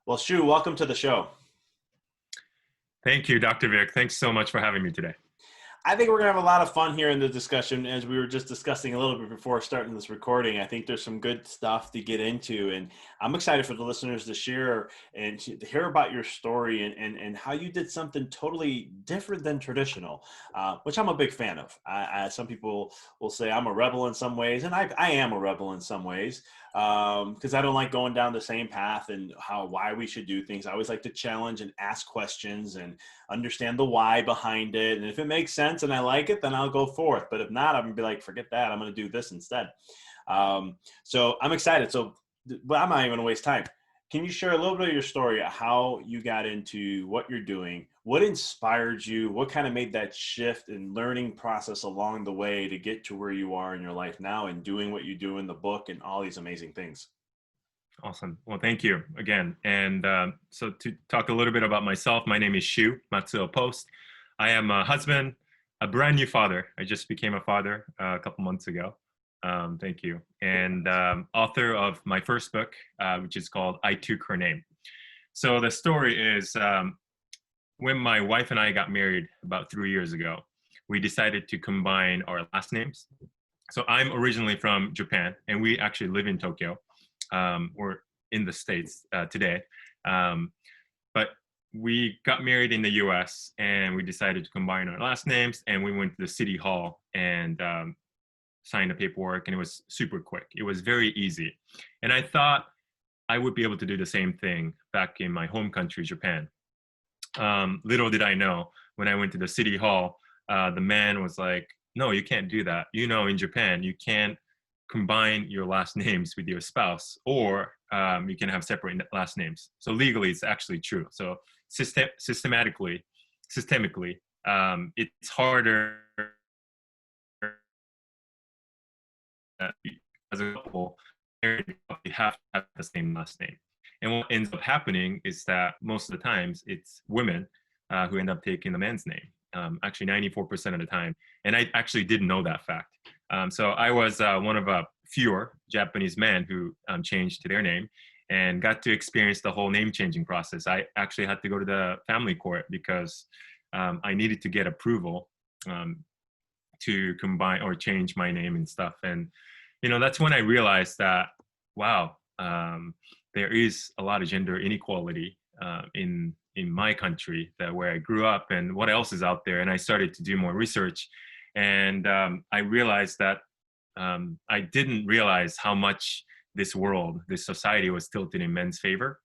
Well, Shu, welcome to the show. Thank you, Dr. Vic. Thanks so much for having me today. I think we're going to have a lot of fun here in the discussion. As we were just discussing a little bit before starting this recording, I think there's some good stuff to get into. And I'm excited for the listeners to share and to hear about your story and how you did something totally different than traditional, which I'm a big fan of. Some people will say I'm a rebel in some ways, and I am a rebel in some ways because I don't like going down the same path and why we should do things. I always like to challenge and ask questions and understand the why behind it. And if it makes sense and I like it, then I'll go forth. But if not, I'm gonna be like, forget that. I'm gonna do this instead. So I'm excited. But I'm not even gonna waste time. Can you share a little bit of your story, how you got into what you're doing? What inspired you? What kind of made that shift and learning process along the way to get to where you are in your life now and doing what you do in the book and all these amazing things? Awesome. Well, thank you again. And so to talk a little bit about myself, my name is Shu Matsuo Post. I am a husband, a brand new father. I just became a father a couple months ago. Thank you. And author of my first book, which is called I Took Her Name. So the story is when my wife and I got married about 3 years ago, we decided to combine our last names. So I'm originally from Japan, and we actually live in Tokyo. Or in the States today. But we got married in the US and we decided to combine our last names, and we went to the city hall and signed the paperwork, and it was super quick. It was very easy. And I thought I would be able to do the same thing back in my home country, Japan. Little did I know, when I went to the city hall, the man was like, no, you can't do that. You know, in Japan, you can't combine your last names with your spouse, or you can have separate last names. So legally, it's actually true. So systemically, it's harder as a couple, you have to have the same last name. And what ends up happening is that most of the times it's women who end up taking the man's name. Actually 94% of the time. And I actually didn't know that fact. So I was one of a fewer Japanese men who changed to their name and got to experience the whole name changing process. I actually had to go to the family court because I needed to get approval to combine or change my name and stuff. And, you know, that's when I realized that, wow, there is a lot of gender inequality in my country, that where I grew up, and what else is out there. And I started to do more research, and I realized that I didn't realize how much this world, this society was tilted in men's favor.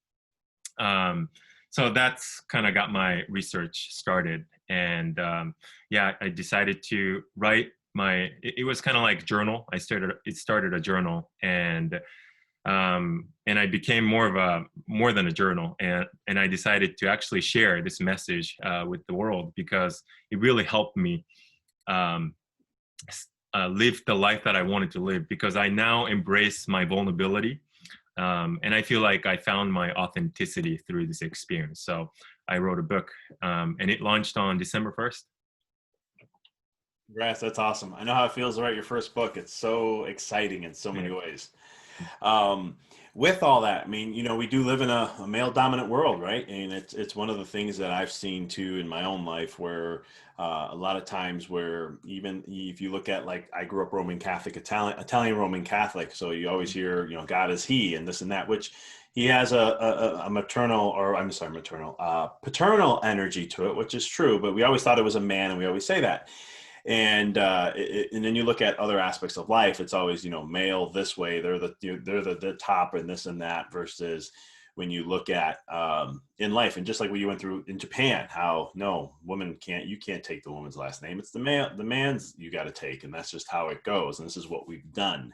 So that's kind of got my research started. And yeah, I decided to write it was kind of like journal. It started a journal, and I became more than a journal, and I decided to actually share this message with the world, because it really helped me live the life that I wanted to live, because I now embrace my vulnerability, and I feel like I found my authenticity through this experience. So I wrote a book, and it launched on December 1st. Congrats, that's awesome. I know how it feels to write your first book. It's so exciting in so many ways. With all that, I mean, you know, we do live in a male dominant world, right? And it's one of the things that I've seen too in my own life, where a lot of times where, even if you look at, like, I grew up Roman Catholic, Italian Roman Catholic. So you always hear, you know, God is he and this and that, which he has a maternal, or I'm sorry, paternal energy to it, which is true. But we always thought it was a man, and we always say that. And then you look at other aspects of life. It's always, you know, male this way. They're the top and this and that. Versus when you look at in life, and just like what you went through in Japan, how no, you can't take the woman's last name. It's the man's you got to take, and that's just how it goes. And this is what we've done.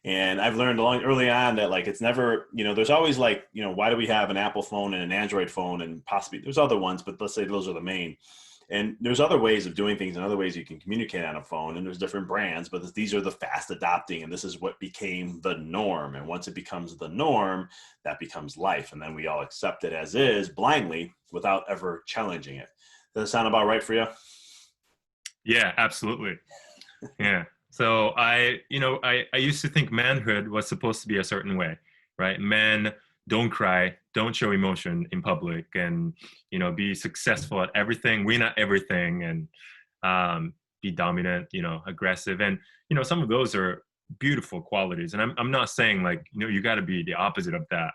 And I've learned early on that, like, it's never, you know, there's always, like, you know, why do we have an Apple phone and an Android phone, and possibly there's other ones, but let's say those are the main. And there's other ways of doing things and other ways you can communicate on a phone, and there's different brands, but these are the fast adopting, and this is what became the norm. And once it becomes the norm, that becomes life. And then we all accept it as is blindly without ever challenging it. Does that sound about right for you? Yeah, absolutely. Yeah. So I used to think manhood was supposed to be a certain way, right? Men don't cry, don't show emotion in public, and be successful at everything, win at everything, and be dominant, aggressive. And some of those are beautiful qualities, and I'm not saying like you got to be the opposite of that,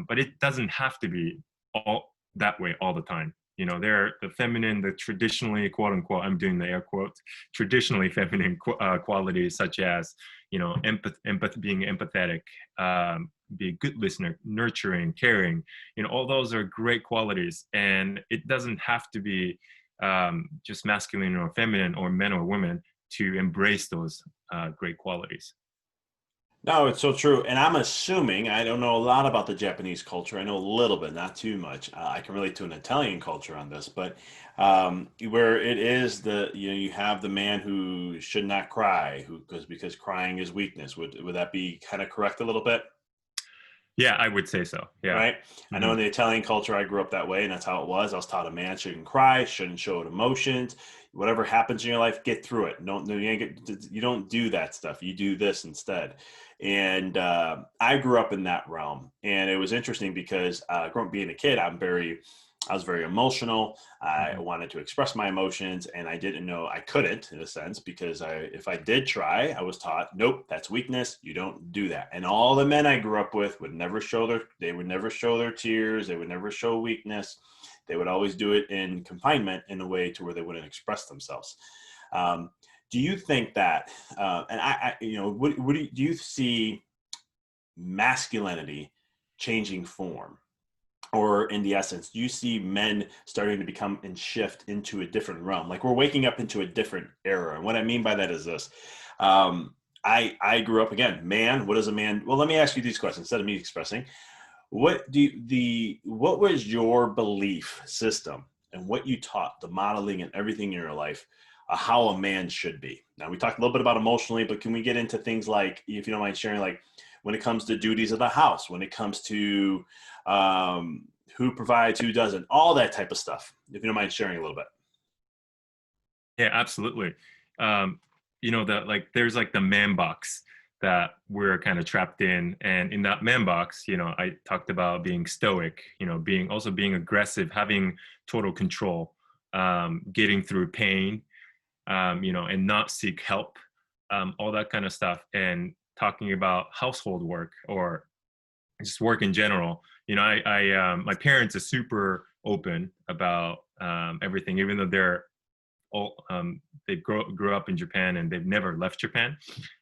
but it doesn't have to be all that way all the time. They're the feminine, the traditionally, quote unquote, I'm doing the air quotes, traditionally feminine qualities, such as being empathetic, be a good listener, nurturing, caring. All those are great qualities, and it doesn't have to be just masculine or feminine, or men or women, to embrace those great qualities. No, it's so true. And I'm assuming, I don't know a lot about the Japanese culture. I know a little bit, not too much. I can relate to an Italian culture on this, but where it is you have the man who should not cry, because crying is weakness. Would that be kind of correct a little bit? Yeah, I would say so. Yeah. Right? I know Hmm. in the Italian culture, I grew up that way, and that's how it was. I was taught a man shouldn't cry, shouldn't show emotions. Whatever happens in your life, get through it. Don't no, you don't do that stuff. You do this instead. And I grew up in that realm, and it was interesting because growing up being a kid, I was very emotional. I Hmm. wanted to express my emotions, and I didn't know I couldn't, in a sense, because if I did try, I was taught, nope, that's weakness. You don't do that. And all the men I grew up with would never they would never show their tears. They would never show weakness. They would always do it in confinement in a way to where they wouldn't express themselves. Um, do you think that, and do you see masculinity changing form? Or in the essence, do you see men starting to become and shift into a different realm? Like we're waking up into a different era. And what I mean by that is this. I grew up again, man. What is a man? Well, let me ask you these questions instead of me expressing. What was your belief system and what you taught, the modeling and everything in your life, how a man should be? Now we talked a little bit about emotionally, but can we get into things like, if you don't mind sharing, like when it comes to duties of the house, when it comes to who provides, who doesn't, all that type of stuff, if you don't mind sharing a little bit. Yeah, absolutely. Um, that like there's like the man box that we're kind of trapped in, and in that man box, I talked about being stoic, being aggressive, having total control, getting through pain, and not seek help, all that kind of stuff, and talking about household work or just work in general. My parents are super open about everything, even though all they grew up in Japan and they've never left Japan,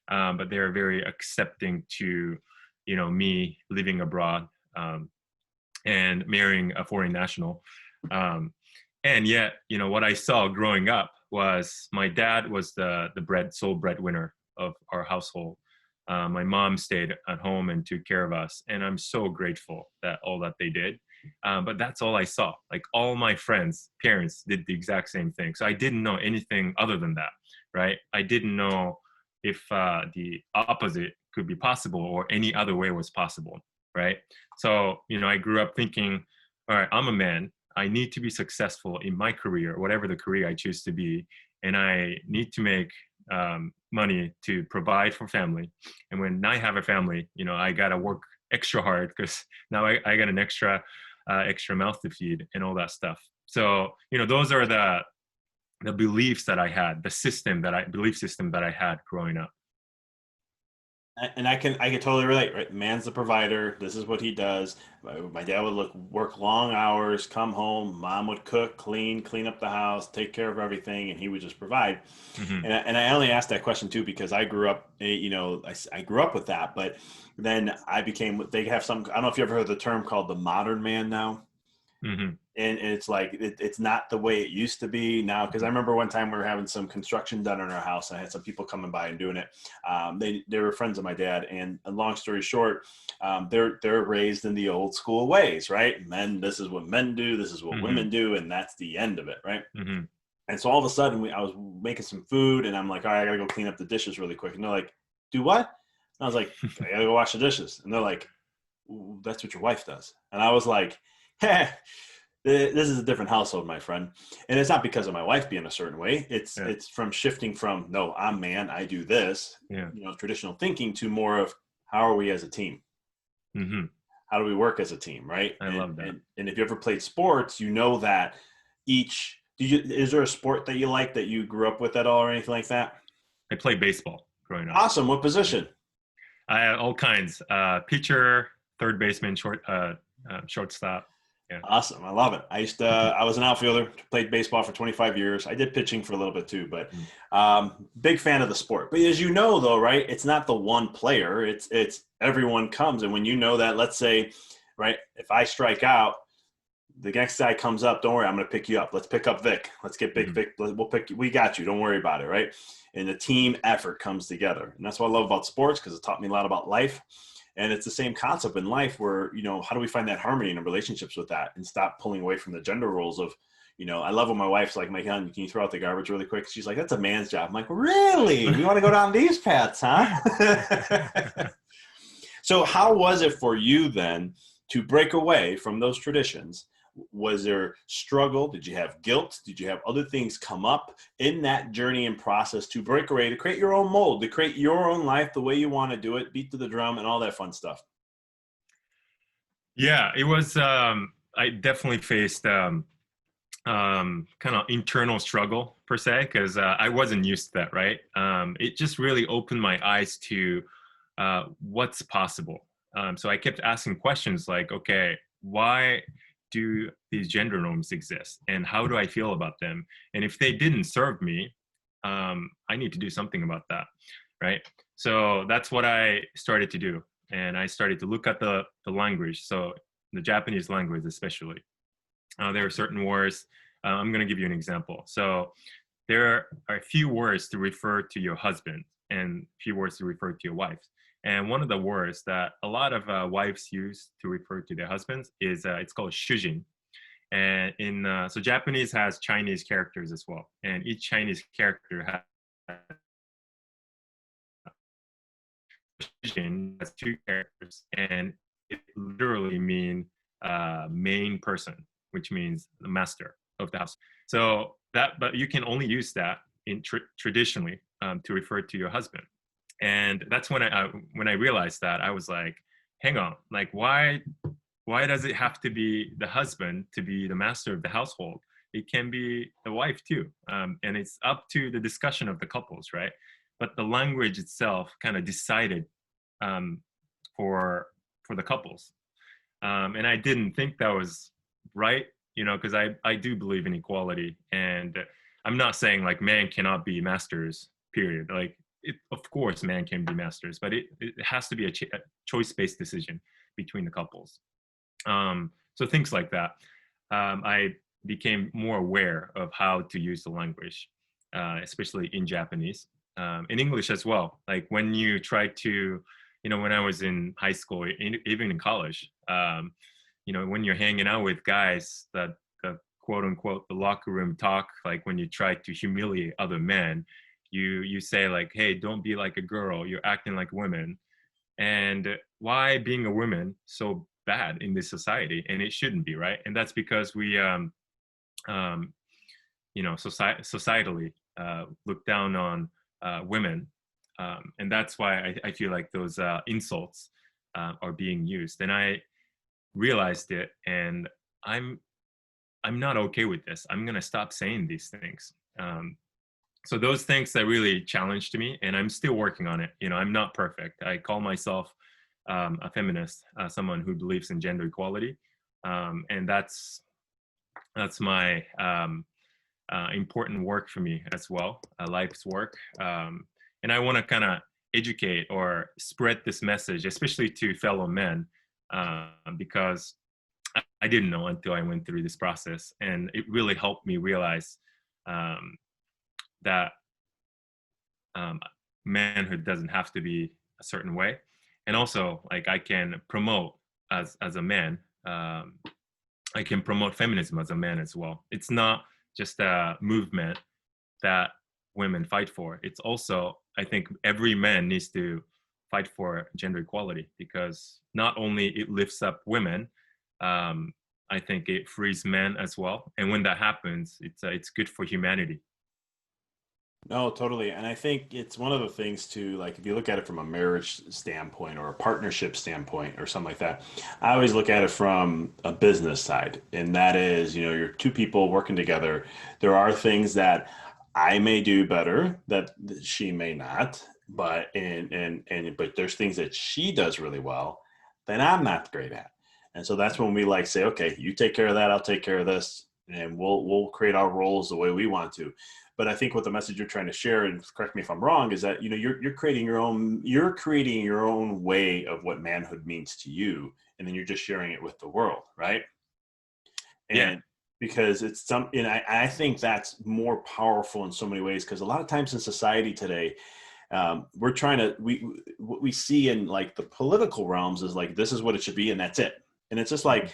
but they're very accepting to me living abroad, and marrying a foreign national. Um, and yet what I saw growing up was my dad was the sole breadwinner of our household. My mom stayed at home and took care of us, and I'm so grateful that all that they did. But that's all I saw. Like all my friends' parents did the exact same thing, so I didn't know anything other than that, right? I didn't know if the opposite could be possible or any other way was possible, right? So I grew up thinking, all right, I'm a man. I need to be successful in my career, whatever the career I choose to be, and I need to make money to provide for family. And when I have a family, I gotta work extra hard because now I got an extra mouth to feed and all that stuff. So those are the beliefs that I had, belief system that I had growing up. And I can totally relate, right? Man's the provider. This is what he does. My dad would work long hours, come home. Mom would cook, clean up the house, take care of everything, and he would just provide. Hmm. And I only asked that question too because I grew up, I grew up with that. But then I became. They have some. I don't know if you ever heard the term called the modern man now. Hmm. And it's like it's not the way it used to be now, because I remember one time we were having some construction done in our house. I had some people coming by and doing it. They were friends of my dad, and a long story short, they're raised in the old school ways, right? Men, this is what men do, this is what Hmm. women do, and that's the end of it, right? Hmm. And so all of a sudden I was making some food, and I'm like, all right, I gotta go clean up the dishes really quick, and they're like, do what? And I was like, I gotta go wash the dishes, and they're like, that's what your wife does. And I was like, hey, this is a different household, my friend. And it's not because of my wife being a certain way. It's Yeah. it's from shifting from, no, I'm man, I do this, Yeah. traditional thinking, to more of how are we as a team? Hmm. How do we work as a team, right? I And love that. and if you ever played sports, you know that each is there a sport that you like that you grew up with at all or anything like that? I played baseball growing up. Awesome. What Yeah. position? I had all kinds. Pitcher, third baseman, shortstop. Yeah. Awesome. I love it. I was an outfielder, played baseball for 25 years. I did pitching for a little bit too, but Mm. big fan of the sport. But as you know, though, right, it's not the one player. It's everyone comes. And when you know that, let's say, right, if I strike out, the next guy comes up, don't worry, I'm going to pick you up. Let's pick up Vic. Let's get big Mhm. Vic. We'll pick. We got you. Don't worry about it, right? And the team effort comes together, and that's what I love about sports because it taught me a lot about life. And it's the same concept in life where, how do we find that harmony in our relationships with that and stop pulling away from the gender roles of, I love when my wife's like, my son, can you throw out the garbage really quick? She's like, that's a man's job. I'm like, really? We want to go down these paths, huh? So how was it for you then to break away from those traditions? Was there struggle? Did you have guilt? Did you have other things come up in that journey and process to break away, to create your own mold, to create your own life the way you want to do it, beat to the drum and all that fun stuff? Yeah, it was. I definitely faced kind of internal struggle per se because I wasn't used to that. Right. It just really opened my eyes to what's possible. So I kept asking questions like, okay, why do these gender norms exist, and how do I feel about them? And if they didn't serve me, I need to do something about that. Right. So that's what I started to do. And I started to look at the language. So the Japanese language, especially, there are certain words. I'm going to give you an example. So there are a few words to refer to your husband and few words to refer to your wife. And one of the words that a lot of wives use to refer to their husbands is it's called shujin. And in so Japanese has Chinese characters as well, and each Chinese character has has two characters, and it literally mean main person, which means the master of the house. So that, but you can only use that in traditionally to refer to your husband. And that's when I realized that I was like, hang on, like why does it have to be the husband to be the master of the household? It can be the wife too, and it's up to the discussion of the couples, right? But the language itself kind of decided um, for the couples, and I didn't think that was right, because I do believe in equality, and I'm not saying like man cannot be masters, period. Like of course man can be masters, but it has to be a choice-based decision between the couples. So things like that. I became more aware of how to use the language, especially in Japanese, in English as well. Like when you try to, when I was in high school, even in college, when you're hanging out with guys, that the quote unquote the locker room talk, like when you try to humiliate other men, you say like, hey, don't be like a girl, you're acting like women. And why being a woman so bad in this society? And it shouldn't be, right? And that's because we um societally look down on women, and that's why I feel like those insults are being used. And I realized it, and i'm I'm not okay with this. I'm going to stop saying these things. So those things that really challenged me, and I'm still working on it. I'm not perfect. I call myself a feminist, someone who believes in gender equality, and that's my important work for me as well, life's work. And I want to kind of educate or spread this message, especially to fellow men, because I didn't know until I went through this process, and it really helped me realize that um, manhood doesn't have to be a certain way, and also like I can promote as a man. I can promote feminism as a man as well. It's not just a movement that women fight for. It's also, I think, every man needs to fight for gender equality, because not only it lifts up women, um, I think it frees men as well. And when that happens, it's good for humanity. No, totally. And I think it's one of the things too, like if you look at it from a marriage standpoint or a partnership standpoint or something like that, I always look at it from a business side. And that is, you're two people working together. There are things that I may do better that she may not, but but there's things that she does really well that I'm not great at. And so that's when we like say, okay, you take care of that, I'll take care of this, and we'll create our roles the way we want to. But I think what the message you're trying to share, and correct me if I'm wrong, is that you're creating your own way of what manhood means to you, and then you're just sharing it with the world, right? Yeah, And because and I think that's more powerful in so many ways. Because a lot of times in society today, we're trying to what we see in like the political realms is like this is what it should be, and that's it. And it's just like,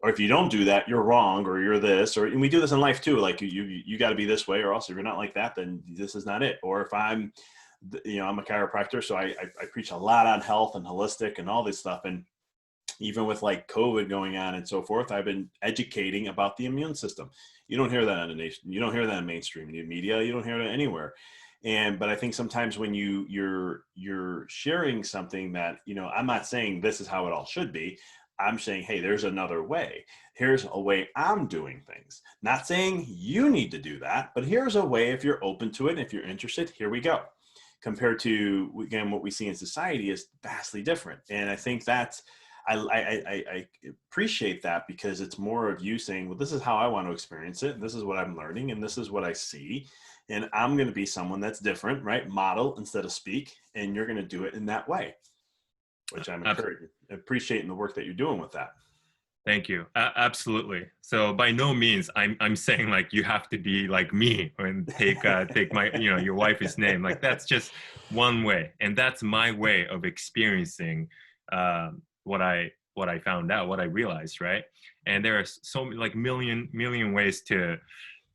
or if you don't do that, you're wrong, or you're this, or and we do this in life too. Like you got to be this way, or else if you're not like that, then this is not it. Or if I'm a chiropractor, so I preach a lot on health and holistic and all this stuff. And even with like COVID going on and so forth, I've been educating about the immune system. You don't hear that on the nation. You don't hear that in mainstream media. You don't hear that anywhere. But I think sometimes when you're sharing something that, I'm not saying this is how it all should be. I'm saying, hey, there's another way. Here's a way I'm doing things. Not saying you need to do that, but here's a way if you're open to it and if you're interested, here we go. Compared to, again, what we see in society is vastly different. And I think that's, I appreciate that because it's more of you saying, well, this is how I want to experience it. And this is what I'm learning. And this is what I see. And I'm going to be someone that's different, right? Model instead of speak. And you're going to do it in that way, which I'm encouraging, appreciating the work that you're doing with that. Thank you. Absolutely. So by no means I'm saying like you have to be like me and take my your wife's name. Like that's just one way, and that's my way of experiencing what I found out, what I realized, right? And there are so like million ways to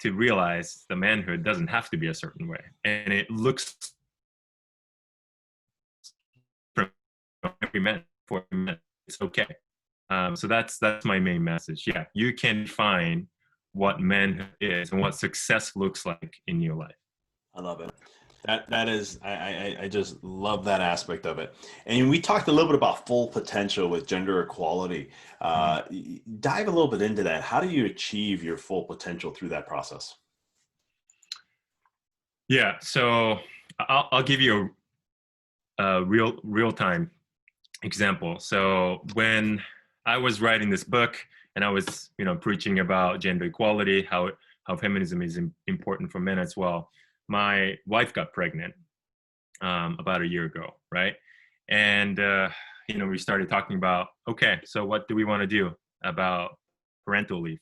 realize the manhood doesn't have to be a certain way, and it looks from every man for every man. It's okay. So that's my main message. Yeah, you can find what manhood is and what success looks like in your life. I love it. That is, I just love that aspect of it. And we talked a little bit about full potential with gender equality. Mhm. Dive a little bit into that. How do you achieve your full potential through that process? Yeah, so I'll give you a real time example. So when I was writing this book and I was preaching about gender equality, how feminism is important for men as well. My wife got pregnant about a year ago, right? And we started talking about, okay, so what do we want to do about parental leave?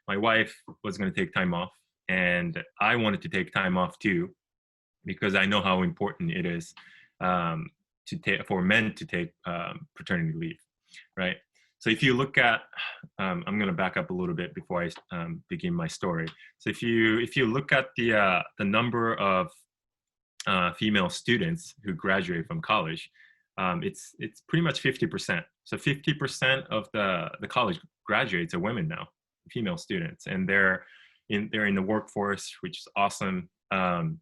My wife was going to take time off, and I wanted to take time off too, because I know how important it is for men to take paternity leave, right? So if you look at, I'm going to back up a little bit before I begin my story. So if you look at the number of female students who graduate from college, it's pretty much 50%. So 50% of the college graduates are women now, female students, and they're in the workforce, which is awesome. And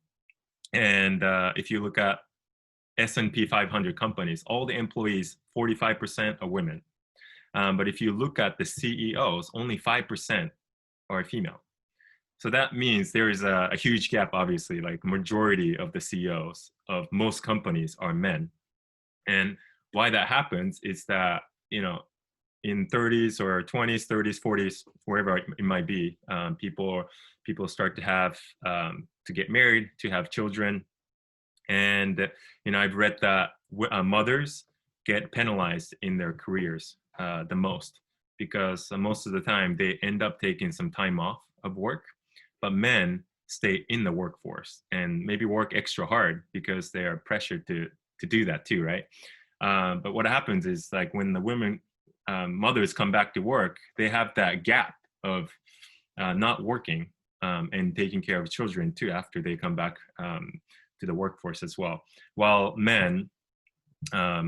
if you look at S&P 500 companies, all the employees, 45% are women. But if you look at the CEOs, only 5% are female. So that means there is a huge gap, obviously, like majority of the CEOs of most companies are men. And why that happens is that, in 30s or 20s, 30s, 40s, wherever it might be, people start to have to get married, to have children. And, I've read that mothers get penalized in their careers the most because most of the time they end up taking some time off of work, but men stay in the workforce and maybe work extra hard because they are pressured to do that too, right? But what happens is like when the women mothers come back to work, they have that gap of not working and taking care of children too after they come back to the workforce as well. While men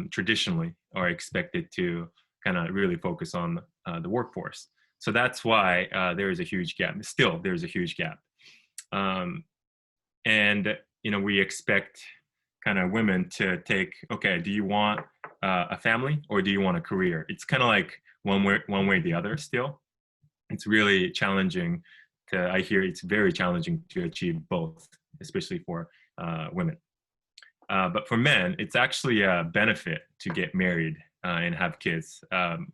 traditionally are expected to kind of really focus on the workforce. So that's why there is a huge gap. Still, there's a huge gap. And we expect kind of women to take, okay, do you want a family or do you want a career? It's kind of like one way or the other still. It's really challenging I hear it's very challenging to achieve both, especially for women. But for men, it's actually a benefit to get married and have kids.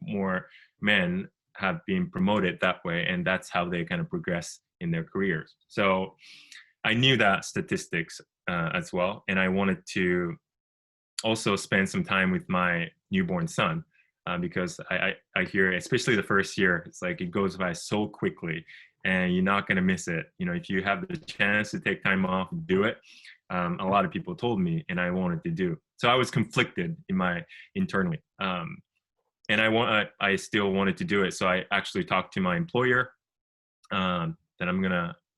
More men have been promoted that way, and that's how they kind of progress in their careers. So I knew that statistics as well, and I wanted to also spend some time with my newborn son because I hear, especially the first year, it's like it goes by so quickly, and you're not going to miss it. If you have the chance to take time off, do it. A lot of people told me, and I wanted to do. So I was conflicted internally, and I still wanted to do it. So I actually talked to my employer that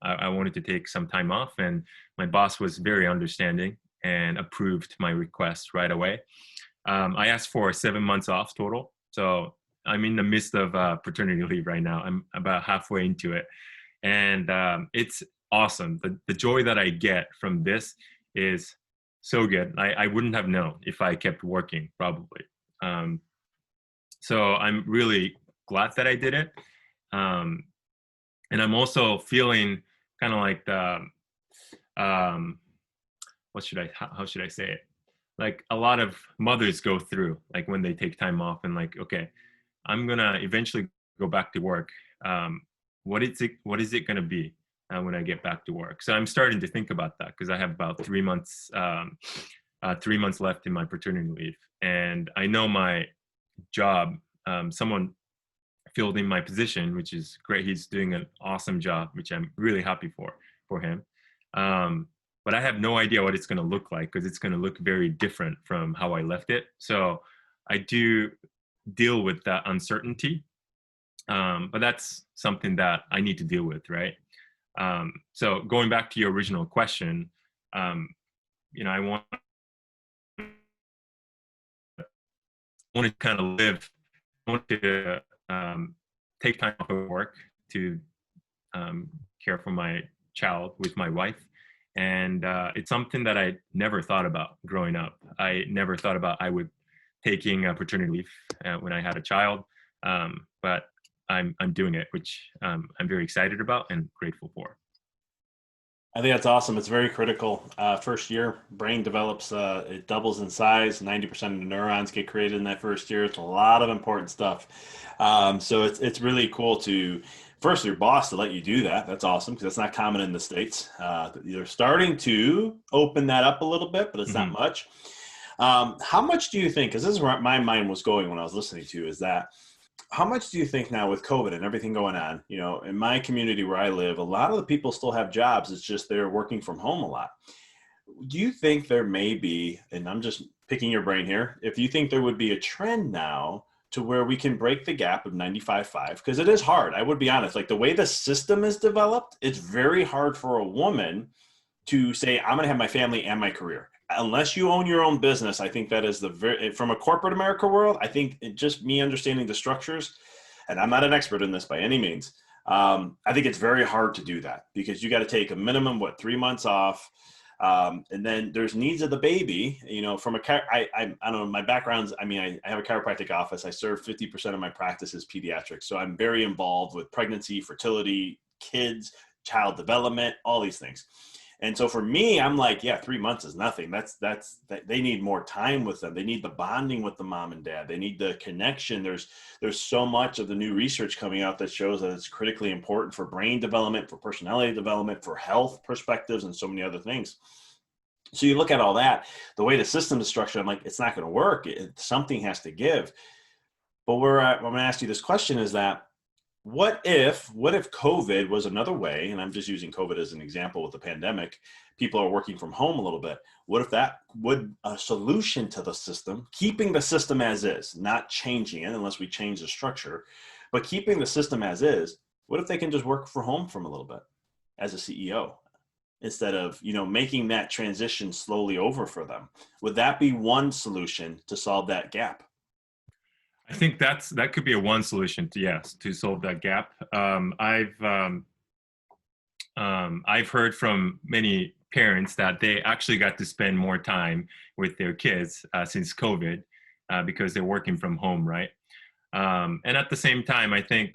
I wanted to take some time off, and my boss was very understanding and approved my request right away. I asked for 7 months off total. So I'm in the midst of paternity leave right now. I'm about halfway into it. And it's awesome. The joy that I get from this is so good. I wouldn't have known if I kept working, probably. So I'm really glad that I did it. And I'm also feeling kind of like how should I say it? Like a lot of mothers go through, like when they take time off and like, okay, I'm gonna eventually go back to work. What is it gonna be when I get back to work? So I'm starting to think about that because I have about 3 months, 3 months left in my paternity leave, and I know my job. Someone filled in my position, which is great. He's doing an awesome job, which I'm really happy for him. But I have no idea what it's going to look like because it's going to look very different from how I left it. So I do deal with that uncertainty, but that's something that I need to deal with, right? So going back to your original question, I want to kind of I want to take time off of work to care for my child with my wife. And it's something that I never thought about growing up. I never thought about I would taking a paternity leave when I had a child, but I'm doing it, which I'm very excited about and grateful for. I think that's awesome. It's very critical. First year, brain develops, it doubles in size. 90% of the neurons get created in that first year. It's a lot of important stuff. So it's really cool to, first, your boss to let you do that. That's awesome because that's not common in the States. They're starting to open that up a little bit, but it's not much. How much do you think, because this is where my mind was going when I was listening to you, is that how much do you think now with COVID and everything going on, in my community where I live, a lot of the people still have jobs. It's just they're working from home a lot. Do you think there may be, and I'm just picking your brain here, if you think there would be a trend now to where we can break the gap of 95.5, because it is hard. I would be honest, like the way the system is developed, it's very hard for a woman to say, I'm going to have my family and my career. Unless you own your own business, I think that is from a corporate America world, I think just me understanding the structures, and I'm not an expert in this by any means. I think it's very hard to do that because you got to take a minimum, 3 months off. And then there's needs of the baby, from I don't know, my background's, I have a chiropractic office. I serve 50% of my practice is pediatrics. So I'm very involved with pregnancy, fertility, kids, child development, all these things. And so for me, I'm like, 3 months is nothing. They need more time with them. They need the bonding with the mom and dad. They need the connection. There's so much of the new research coming out that shows that it's critically important for brain development, for personality development, for health perspectives, and so many other things. So you look at all that, the way the system is structured, I'm like, it's not going to work. Something has to give. But I'm going to ask you this question is that, what if COVID was another way, and I'm just using COVID as an example with the pandemic, people are working from home a little bit. What if that would a solution to the system, keeping the system as is, not changing it unless we change the structure, but keeping the system as is, what if they can just work from home from a little bit as a CEO instead of, making that transition slowly over for them? Would that be one solution to solve that gap? I think that could be a one solution to solve that gap. I've heard from many parents that they actually got to spend more time with their kids since COVID because they're working from home, right? And at the same time, I think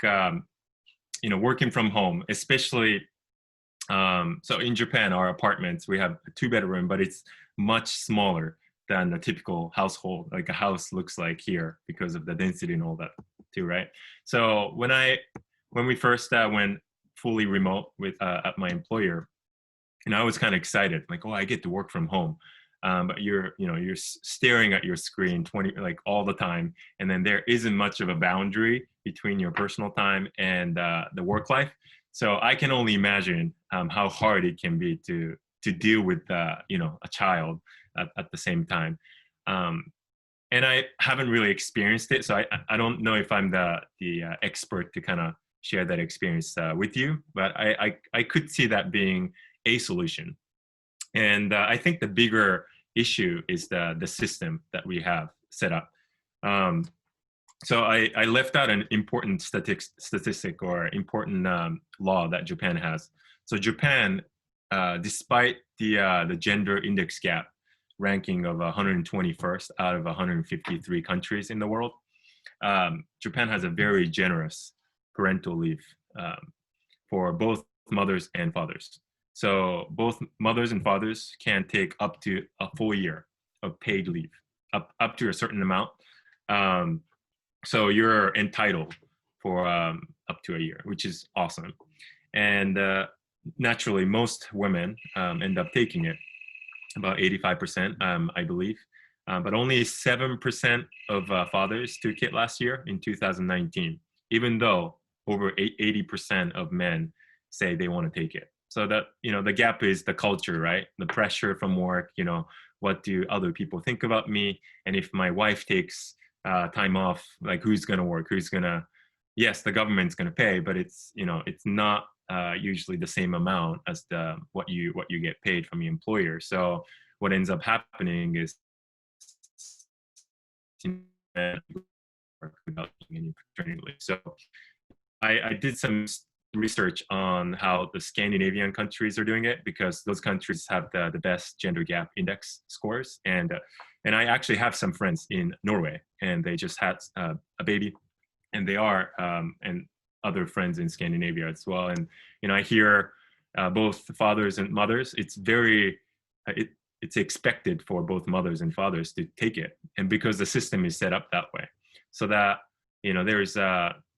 working from home, especially so in Japan, our apartments, we have a 2 bedroom, but it's much smaller than a typical household, like a house looks like here because of the density and all that too, right? So when we first went fully remote with at my employer, and I was kind of excited, like, oh, I get to work from home. But you're staring at your screen 20 like all the time, and then there isn't much of a boundary between your personal time and the work life. So I can only imagine how hard it can be to deal with a child at the same time. And I haven't really experienced it, so I don't know if I'm the expert to kind of share that experience with you. But I could see that being a solution. And I think the bigger issue is the system that we have set up. So I left out an important statistic or important law that Japan has. So Japan, despite the gender index gap ranking of 121st out of 153 countries in the world, Japan has a very generous parental leave for both mothers and fathers. So both mothers and fathers can take up to a full year of paid leave, up to a certain amount. So you're entitled for up to a year, which is awesome. And naturally, most women end up taking it, about 85%, I believe. But only 7% of fathers took it last year in 2019, even though over 80% of men say they want to take it. So that, the gap is the culture, right? The pressure from work, what do other people think about me? And if my wife takes time off, like who's going to work? Yes, the government's going to pay, but it's not usually the same amount as what you get paid from your employer. So what ends up happening is without any paternity leave. So I did some research on how the Scandinavian countries are doing it, because those countries have the best gender gap index scores. And I actually have some friends in Norway, and they just had a baby, and they are, and other friends in Scandinavia as well. And, I hear both fathers and mothers, it's very, it's expected for both mothers and fathers to take it. And because the system is set up that way, so that, there's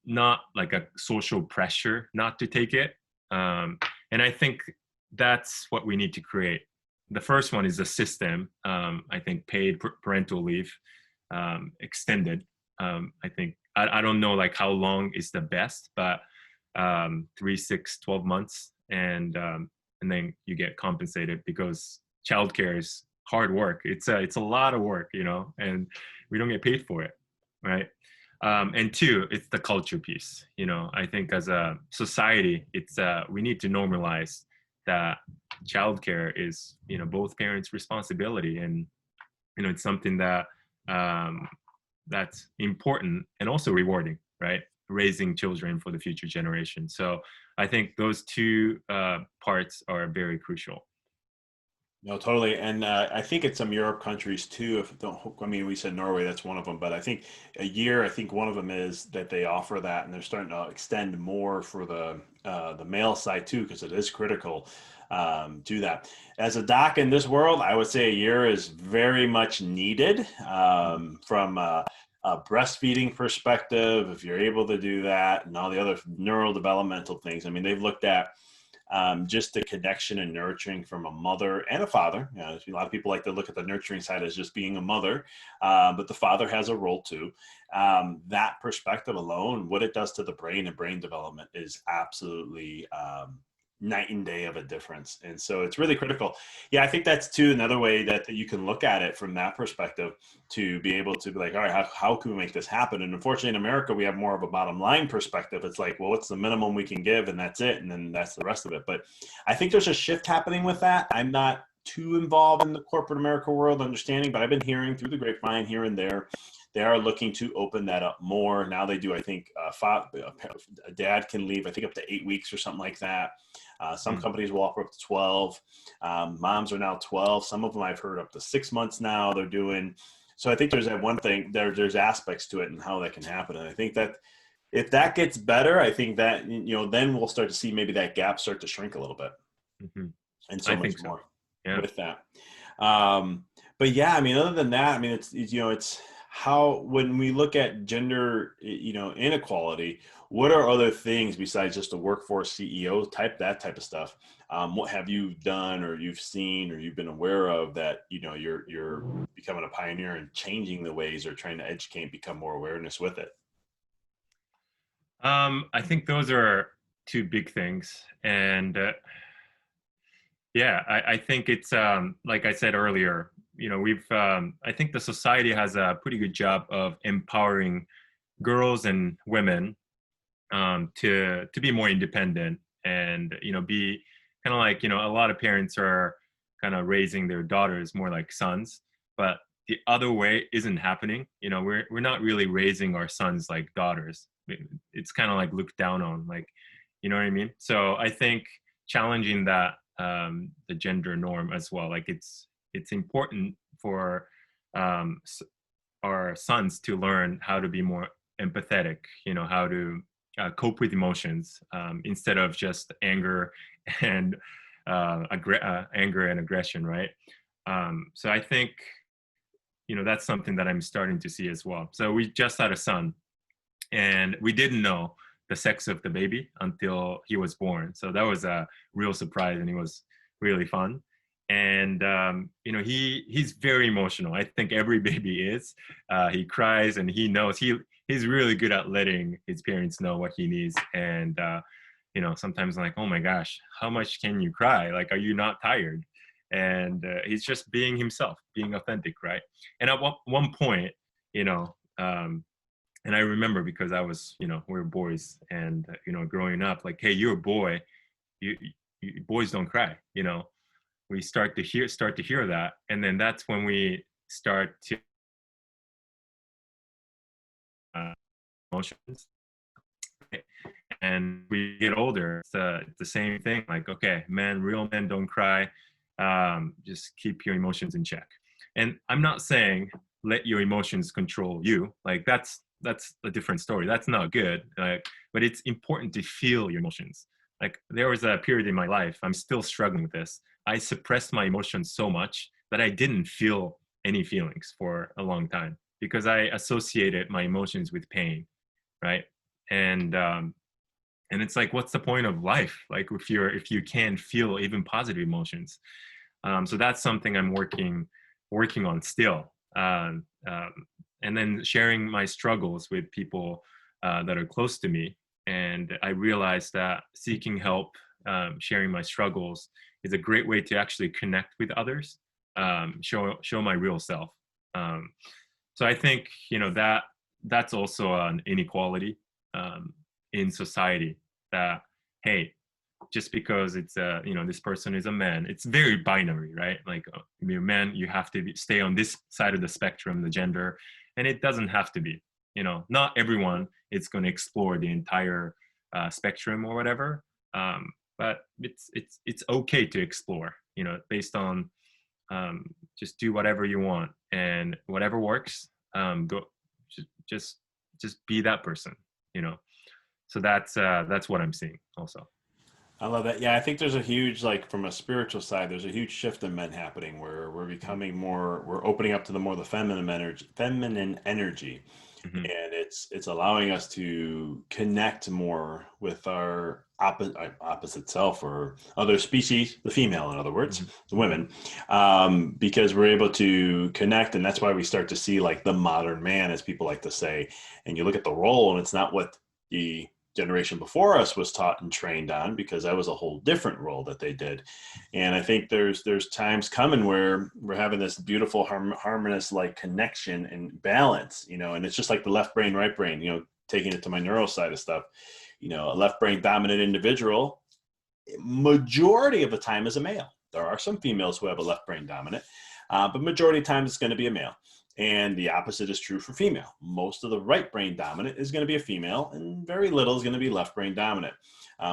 not like a social pressure not to take it. And I think that's what we need to create. The first one is a system. I think paid parental leave, extended. I think, I don't know like how long is the best, but 3, 6, 12 months. And then you get compensated, because childcare is hard work. It's a lot of work, and we don't get paid for it, right? And 2, it's the culture piece. I think as a society, it's we need to normalize that childcare is both parents' responsibility, and it's something that that's important and also rewarding, right? Raising children for the future generation. So I think those 2 parts are very crucial. No, totally. And I think it's some Europe countries too. We said Norway, that's one of them, but I think a year, I think one of them is that they offer that, and they're starting to extend more for the male side too, because it is critical to that. As a doc in this world, I would say a year is very much needed from a breastfeeding perspective, if you're able to do that, and all the other neurodevelopmental things. I mean, they've looked at just the connection and nurturing from a mother and a father. A lot of people like to look at the nurturing side as just being a mother, but the father has a role too. That perspective alone, what it does to the brain and brain development is absolutely night and day of a difference. And so it's really critical. Yeah, I think that's too another way that you can look at it from that perspective, to be able to be like, all right, how can we make this happen? And unfortunately in America, we have more of a bottom line perspective. It's like, well, what's the minimum we can give? And that's it. And then that's the rest of it. But I think there's a shift happening with that. I'm not too involved in the corporate America world understanding, but I've been hearing through the grapevine here and there they are looking to open that up more. Now they do, I think, a dad can leave, I think, up to 8 weeks or something like that. Some companies will offer up to 12. Moms are now 12. Some of them I've heard up to 6 months now they're doing. So I think there's that one thing, there's aspects to it and how that can happen. And I think that if that gets better, I think that, then we'll start to see maybe that gap start to shrink a little bit. Mm-hmm. And so I much think so. more Yeah. with that. But yeah, I mean, other than that, I mean, it's how, when we look at gender, inequality, what are other things besides just a workforce CEO that type of stuff? What have you done or you've seen or you've been aware of that, you're becoming a pioneer and changing the ways or trying to educate and become more awareness with it? I think those are two big things. And yeah, I think it's like I said earlier, we've I think the society has a pretty good job of empowering girls and women to be more independent and be kind of like a lot of parents are kind of raising their daughters more like sons, but the other way isn't happening. We're not really raising our sons like daughters. It's kind of like looked down on, like, you know what I mean? So I think challenging that the gender norm as well, like it's important for our sons to learn how to be more empathetic, how to cope with emotions instead of just anger and anger and aggression, right? So I think that's something that I'm starting to see as well. So we just had a son, and we didn't know the sex of the baby until he was born. So that was a real surprise, and it was really fun. And he's very emotional. I think every baby is. He cries, and he knows he's really good at letting his parents know what he needs. And sometimes I'm like, oh my gosh, how much can you cry? Like, are you not tired? And he's just being himself, being authentic, right? And at one point, and I remember, because I was, we were boys, and growing up, like, hey, you're a boy, you boys don't cry. We start to hear that, and then that's when we start to emotions. And we get older, it's the same thing. Like, okay, real men don't cry. Just keep your emotions in check. And I'm not saying let your emotions control you. Like, that's a different story. That's not good. But it's important to feel your emotions. Like, there was a period in my life, I'm still struggling with this. I suppressed my emotions so much that I didn't feel any feelings for a long time, because I associated my emotions with pain, right? And it's like, what's the point of life? Like, if you can't feel even positive emotions. So that's something I'm working on still. And then sharing my struggles with people that are close to me. And I realized that seeking help, sharing my struggles, is a great way to actually connect with others, show my real self. So I think that's also an inequality in society, that, hey, just because it's this person is a man, it's very binary, right? Like, you're a man, you have to stay on this side of the spectrum, the gender, and it doesn't have to be. Not everyone is going to explore the entire spectrum or whatever, but it's okay to explore, based on just do whatever you want, and whatever works, go just be that person. So that's what I'm seeing also. I love that. Yeah, I think there's a huge, like, from a spiritual side, there's a huge shift in men happening where we're opening up to the feminine energy, Mm-hmm. and it's allowing us to connect more with our opposite self, or other species, the female, in other words, Mm-hmm. the women, because we're able to connect, and that's why we start to see, like, the modern man, as people like to say, and you look at the role, and it's not what the generation before us was taught and trained on, because that was a whole different role that they did. And I think there's times coming where we're having this beautiful harmonious, like, connection and balance, and it's just like the left brain, right brain, taking it to my neuro side of stuff, a left brain dominant individual, majority of the time, is a male. There are some females who have a left brain dominant, but majority of the time it's going to be a male. And the opposite is true for female. Most of the right brain dominant is going to be a female, and very little is going to be left brain dominant.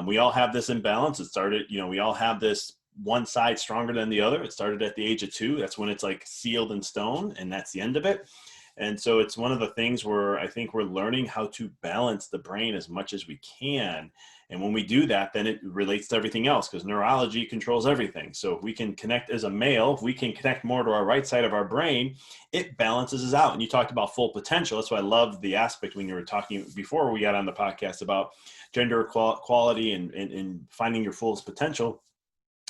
We all have this imbalance. It started, we all have this one side stronger than the other. It started at the age of 2. That's when it's like sealed in stone, and that's the end of it. And so it's one of the things where I think we're learning how to balance the brain as much as we can. And when we do that, then it relates to everything else, because neurology controls everything. So if we can connect as a male, if we can connect more to our right side of our brain, it balances us out. And you talked about full potential. That's why I love the aspect when you were talking before we got on the podcast about gender equality and finding your fullest potential.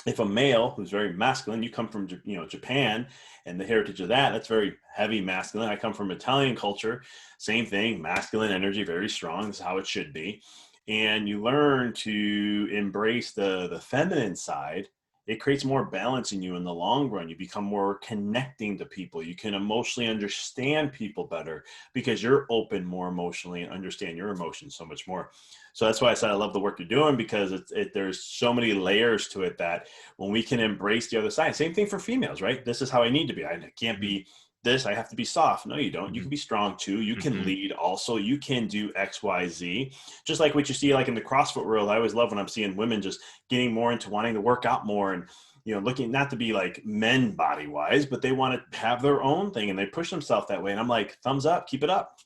If a male who's very masculine, you come from, Japan and the heritage of that's very heavy masculine. I come from Italian culture, same thing, masculine energy, very strong. This is how it should be. And you learn to embrace the feminine side. It creates more balance in you in the long run. You become more connecting to people. You can emotionally understand people better because you're open more emotionally and understand your emotions so much more. So that's why I said I love the work you're doing, because there's so many layers to it that when we can embrace the other side, same thing for females, right? This is how I need to be. I can't be this. I have to be soft. No, you don't. You can be strong too. You can lead also. You can do X, Y, Z. Just like what you see like in the CrossFit world. I always love when I'm seeing women just getting more into wanting to work out more and, looking not to be like men body wise, but they want to have their own thing and they push themselves that way. And I'm like, thumbs up, keep it up.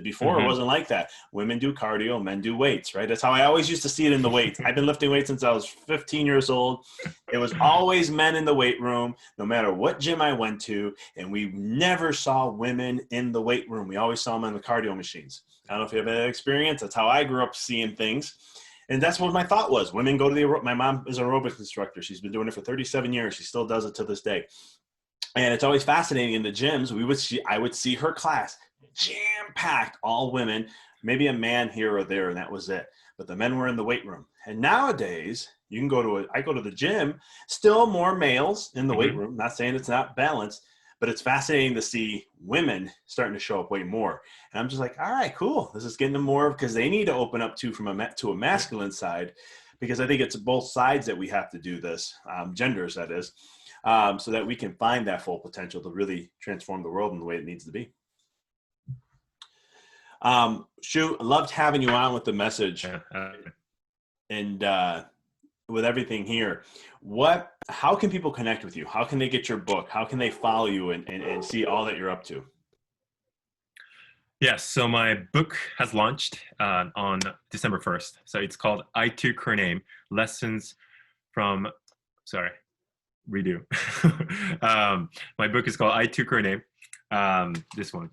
Before it wasn't like that. Women do cardio, men do weights, right? That's how I always used to see it in the weights. I've been lifting weights since I was 15 years old. It was always men in the weight room, no matter what gym I went to. And we never saw women in the weight room. We always saw them on the cardio machines. I don't know if you have that experience. That's how I grew up seeing things. And that's what my thought was. Women go to my mom is an aerobics instructor. She's been doing it for 37 years. She still does it to this day. And it's always fascinating in the gyms. I would see her class jam-packed, all women, maybe a man here or there, and that was it. But the men were in the weight room. And nowadays, you can I go to the gym, still more males in the weight room. Not saying it's not balanced, but it's fascinating to see women starting to show up way more. And I'm just like, all right, cool. This is getting them more, because they need to open up to a masculine side, because I think it's both sides that we have to do this, genders that is, so that we can find that full potential to really transform the world in the way it needs to be. Shu, loved having you on with the message and with everything here. How can people connect with you? How can they get your book? How can they follow you and see all that you're up to? Yes, so my book has launched on December 1st. So it's called I Took Her Name, Lessons from, redo. My book is called I Took Her Name, this one.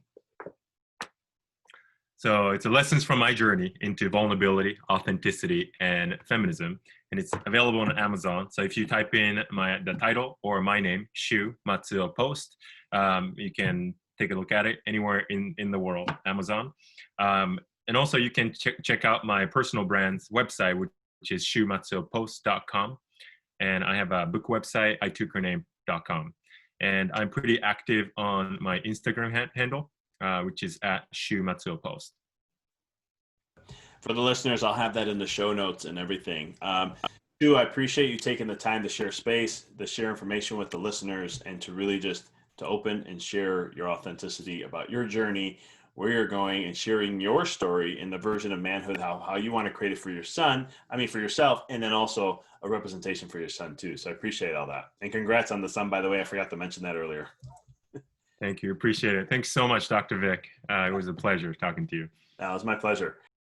So it's a lessons from my journey into vulnerability, authenticity, and feminism. And it's available on Amazon. So if you type in the title or my name, Shu Matsuo Post, you can take a look at it anywhere in the world, Amazon. And also you can check out my personal brand's website, which is shumatsuopost.com. And I have a book website, itookHerName.com. And I'm pretty active on my Instagram handle, which is at Shu Matsuo Post. For the listeners, I'll have that in the show notes and everything. Shu, I appreciate you taking the time to share space, to share information with the listeners, and to really just to open and share your authenticity about your journey, where you're going, and sharing your story in the version of manhood, how you want to create it for yourself, and then also a representation for your son too. So I appreciate all that. And congrats on the son, by the way. I forgot to mention that earlier. Thank you. Appreciate it. Thanks so much, Dr. Vic. It was a pleasure talking to you. It was my pleasure.